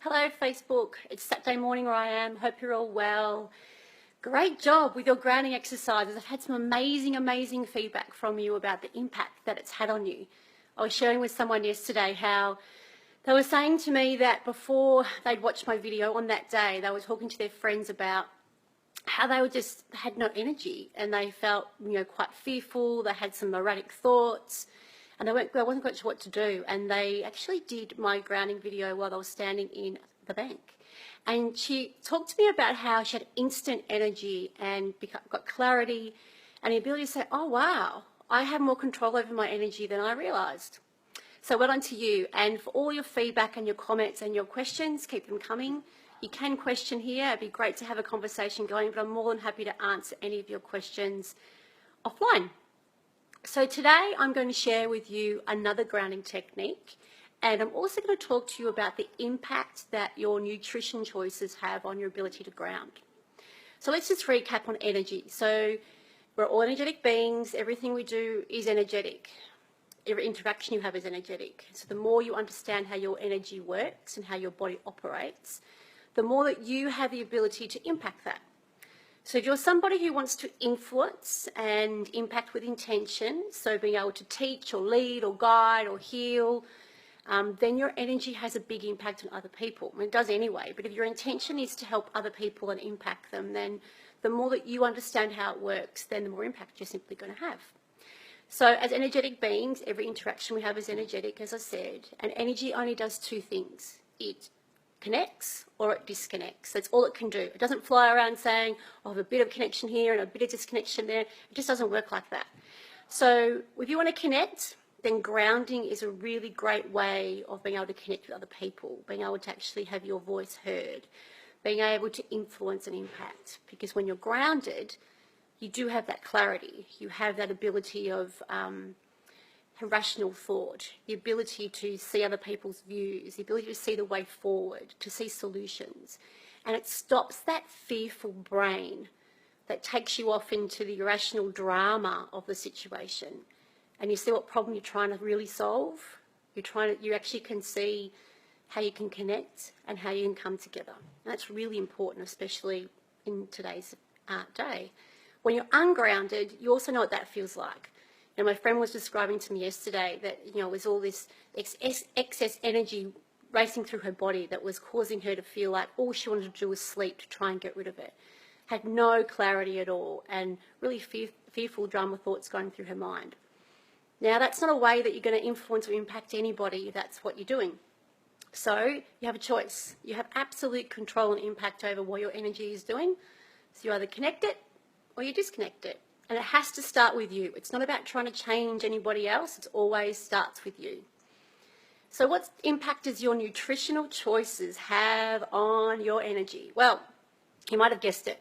Hello Facebook, it's Saturday morning where I am, hope you're all well. Great job with your grounding exercises. I've had some amazing feedback from you about the impact that it's had on you. I was sharing with someone yesterday how they were saying to me that before they'd watched my video on that day, they were talking to their friends about how they had no energy and they felt, quite fearful. They had some erratic thoughts and they wasn't quite sure what to do. And they actually did my grounding video while they were standing in the bank. And she talked to me about how she had instant energy and got clarity and the ability to say, oh, wow, I have more control over my energy than I realised. So well done to you. And for all your feedback and your comments and your questions, keep them coming. You can question here. It'd be great to have a conversation going, but I'm more than happy to answer any of your questions offline. So today I'm going to share with you another grounding technique, and I'm also going to talk to you about the impact that your nutrition choices have on your ability to ground. So let's just recap on energy. So we're all energetic beings. Everything we do is energetic. Every interaction you have is energetic. So the more you understand how your energy works and how your body operates, the more that you have the ability to impact that. So if you're somebody who wants to influence and impact with intention, so being able to teach or lead or guide or heal, then your energy has a big impact on other people. I mean, it does anyway, but if your intention is to help other people and impact them, then the more that you understand how it works, then the more impact you're simply going to have. So as energetic beings, every interaction we have is energetic, as I said, and energy only does two things. It connects or it disconnects. That's all it can do. It doesn't fly around saying, oh, I have a bit of connection here and a bit of disconnection there. It just doesn't work like that. So if you want to connect, then grounding is a really great way of being able to connect with other people, being able to actually have your voice heard, being able to influence and impact. Because when you're grounded, you do have that clarity. You have that ability of rational thought, the ability to see other people's views, the ability to see the way forward, to see solutions. And it stops that fearful brain that takes you off into the irrational drama of the situation. And you see what problem you're trying to really solve. You actually can see how you can connect and how you can come together. And that's really important, especially in today's day. When you're ungrounded, you also know what that feels like. My friend was describing to me yesterday that, was all this excess energy racing through her body that was causing her to feel like all she wanted to do was sleep to try and get rid of it. Had no clarity at all and really fearful drama thoughts going through her mind. Now, that's not a way that you're going to influence or impact anybody if that's what you're doing. So you have a choice. You have absolute control and impact over what your energy is doing. So you either connect it or you disconnect it. And it has to start with you. It's not about trying to change anybody else. It always starts with you. So what impact does your nutritional choices have on your energy? Well, you might have guessed it.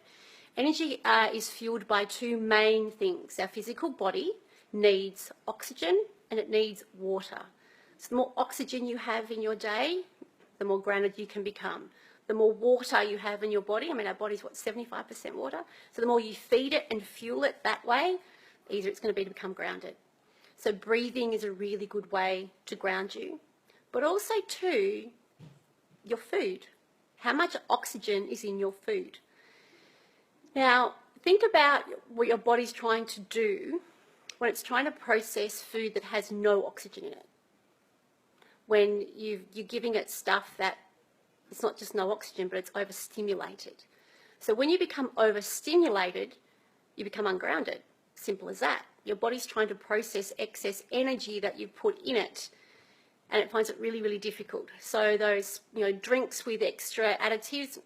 Energy is fueled by two main things. Our physical body needs oxygen and it needs water. So the more oxygen you have in your day, the more grounded you can become. The more water you have in your body, our body's 75% water, so the more you feed it and fuel it that way, the easier it's going to be to become grounded. So breathing is a really good way to ground you. But also too, your food. How much oxygen is in your food? Now, think about what your body's trying to do when it's trying to process food that has no oxygen in it. When you're giving it stuff that it's not just no oxygen, but it's overstimulated. So when you become overstimulated, you become ungrounded. Simple as that. Your body's trying to process excess energy that you've put in it, and it finds it really difficult. So those drinks with extra additives,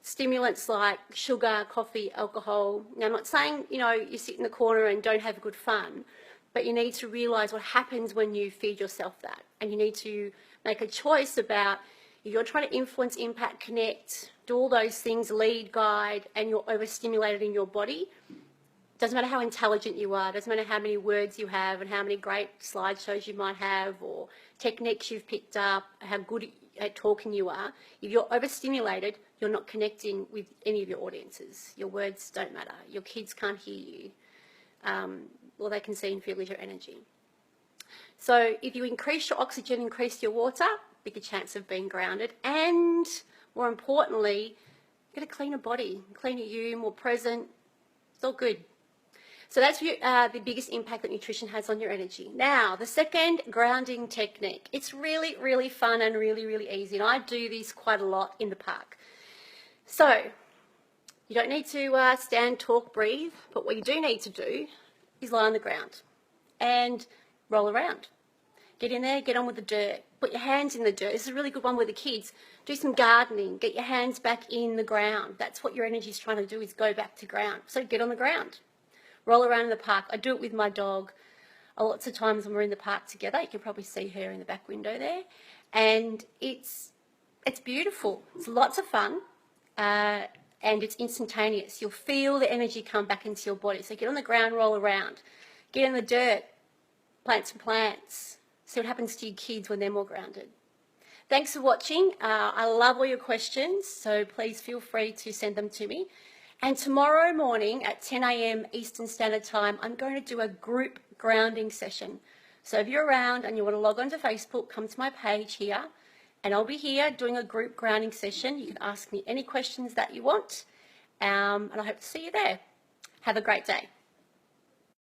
stimulants like sugar, coffee, alcohol. Now, I'm not saying you sit in the corner and don't have good fun, but you need to realise what happens when you feed yourself that, and you need to make a choice about. If you're trying to influence, impact, connect, do all those things, lead, guide, and you're overstimulated in your body, doesn't matter how intelligent you are, doesn't matter how many words you have and how many great slideshows you might have or techniques you've picked up, how good at talking you are, if you're overstimulated, you're not connecting with any of your audiences. Your words don't matter. Your kids can't hear you. All they can see and feel is your energy. So if you increase your oxygen, increase your water, bigger chance of being grounded, and more importantly, get a cleaner body, cleaner you, more present. It's all good. So that's the biggest impact that nutrition has on your energy. Now, the second grounding technique. It's really, really fun and really, really easy. And I do this quite a lot in the park. So you don't need to stand, talk, breathe. But what you do need to do is lie on the ground and roll around. Get in there, get on with the dirt. Put your hands in the dirt. This is a really good one with the kids. Do some gardening. Get your hands back in the ground. That's what your energy is trying to do, is go back to ground. So get on the ground. Roll around in the park. I do it with my dog lots of times when we're in the park together. You can probably see her in the back window there. And it's beautiful. It's lots of fun. And it's instantaneous. You'll feel the energy come back into your body. So get on the ground, roll around. Get in the dirt, plant some plants. See what happens to your kids when they're more grounded. Thanks for watching. I love all your questions, so please feel free to send them to me. And tomorrow morning at 10 a.m. Eastern Standard Time, I'm going to do a group grounding session. So if you're around and you want to log on to Facebook, come to my page here, and I'll be here doing a group grounding session. You can ask me any questions that you want, and I hope to see you there. Have a great day.